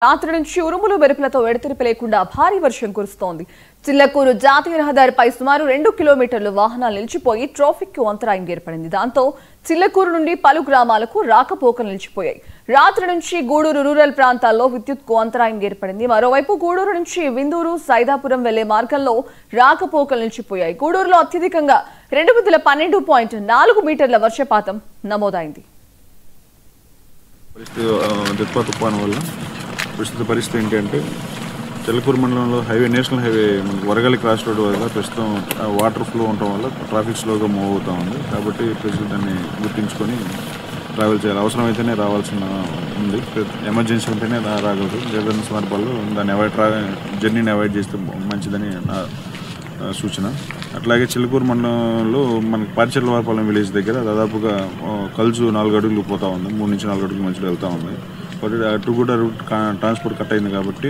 రాత్రి నుంచి ఉరుములు మెరుపులతో ఎడతెరిపి లేకుండా భారీ వర్షం కురుస్తోంది. చిల్లకూరు జాతీయ రహదారిపై సుమారు 2 కిలోమీటర్లు వాహనాలు నిలిచిపోయి ట్రాఫిక్ కు అంతరాయం ఏర్పడింది. దాంతో చిల్లకూరు నుండి పలు గ్రామాలకు రాకపోకలు నిలిచిపోయాయి. రాత్రి నుంచి గూడూరు రూరల్ ప్రాంతాల్లో విద్యుత్ కు అంతరాయం ఏర్పడింది. మరోవైపు గూడూరు నుంచి విందూరు సైదాపురం వెళ్లే మార్గంలో రాకపోకలు నిలిచిపోయాయి. గూడూరులో అత్యధికంగా 212.4 మీటర్ల వర్షపాతం నమోదైంది. ప్రస్తుత పరిస్థితి ఏంటంటే చిల్లకూరు మండలంలో నేషనల్ హైవే మనకు వరగలి క్రాస్ రోడ్ వల్ల ప్రస్తుతం వాటర్ ఫ్లో ఉండటం వల్ల ట్రాఫిక్ స్లోగా మూవ్ అవుతూ ఉంది. కాబట్టి ప్రజలు దాన్ని గుర్తించుకొని ట్రావెల్ చేయాలి. అవసరమైతేనే రావాల్సిన ఉంది, ఎమర్జెన్సీ ఉంటేనే రాగలరు. ఏదైనా సందర్భాల్లో దాన్ని జర్నీని అవాయిడ్ చేస్తే మంచిదని నా సూచన. అట్లాగే చిల్లకూరు మండలంలో మనకి పారిచెర్లవారిపాలెం విలేజ్ దగ్గర దాదాపుగా కలుసు 4 అడుగులు పోతూ ఉంది, 3 నుంచి 4 అడుగుల మధ్యలో వెళ్తూ ఉంది. అటు కూడా రూట్ ట్రాన్స్పోర్ట్ కట్ అయింది. కాబట్టి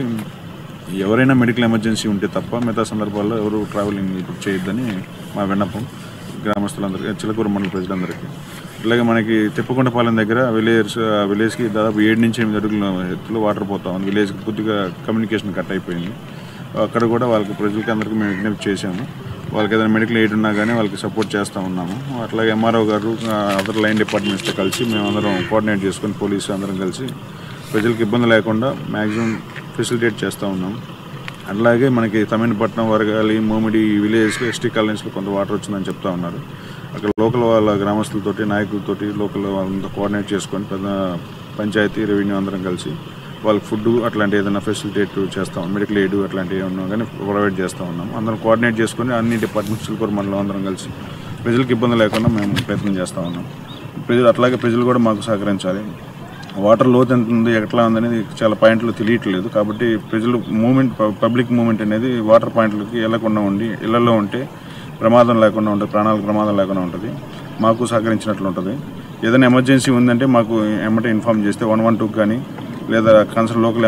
ఎవరైనా మెడికల్ ఎమర్జెన్సీ ఉంటే తప్ప మిగతా సందర్భాల్లో ఎవరు ట్రావెలింగ్ ఇప్పుడు చేయొద్దని మా విన్నపం గ్రామస్తులందరికీ, చిల్లకూరు మండల ప్రజలందరికీ. అలాగే మనకి తిప్పకొండపాలెం దగ్గర విలేజ్కి దాదాపు 7 నుంచి 8 అడుగుల ఎత్తులో వాటర్ పోతా ఉంది. విలేజ్కి కొద్దిగా కమ్యూనికేషన్ కట్ అయిపోయింది. అక్కడ కూడా వాళ్ళకి ప్రజలకి అందరికీ మేము విజ్ఞప్తి చేశాము. వాళ్ళకి ఏదైనా మెడికల్ ఎయిడ్ ఉన్నా కానీ వాళ్ళకి సపోర్ట్ చేస్తూ ఉన్నాము. అట్లాగే ఎంఆర్ఓ గారు అదర్ లైన్ డిపార్ట్మెంట్స్తో కలిసి మేమందరం కోఆర్డినేట్ చేసుకొని పోలీసు అందరం కలిసి ప్రజలకు ఇబ్బంది లేకుండా మ్యాక్సిమం ఫెసిలిటేట్ చేస్తూ ఉన్నాము. అట్లాగే మనకి తమిళపట్నం, వరగాలి, మోమిడి విలేజ్కి ఎస్టీ కాలనీస్లో కొంత వాటర్ వచ్చిందని చెప్తా ఉన్నారు. అక్కడ లోకల్ వాళ్ళ గ్రామస్తులతోటి నాయకులతోటి లోకల్ వాళ్ళంతా కోఆర్డినేట్ చేసుకొని పెద్ద పంచాయతీ రెవెన్యూ అందరం కలిసి వాళ్ళకి ఫుడ్ అట్లాంటి ఏదైనా ఫెసిలిటేట్ చేస్తాం, మెడికల్ ఎయిడ్ అట్లాంటివి ఏమన్నా కానీ ప్రొవైడ్ చేస్తూ ఉన్నాం. అందరం కోఆర్డినేట్ చేసుకొని అన్ని డిపార్ట్మెంట్స్ చిల్లకూరు మండలం అందరం కలిసి ప్రజలకు ఇబ్బంది లేకుండా మేము ప్రయత్నం చేస్తూ ఉన్నాం. అట్లాగే ప్రజలు కూడా మాకు సహకరించాలి. వాటర్ లోతు ఎంత ఉంది, ఎట్లా ఉందనేది చాలా పాయింట్లు తెలియట్లేదు. కాబట్టి ప్రజలు పబ్లిక్ మూవ్మెంట్ అనేది వాటర్ పాయింట్లకి వెళ్లకుండా ఉండి ఇళ్లలో ఉంటే ప్రమాదం లేకుండా ఉంటుంది, ప్రాణాలకు ప్రమాదం లేకుండా ఉంటుంది. మాకు సహకరించినట్లు ఉంటుంది. ఏదైనా ఎమర్జెన్సీ ఉందంటే మాకు ఎమ్మటే ఇన్ఫార్మ్ చేస్తే 112 కానీ లేదా కన్సర్న్ లోకల్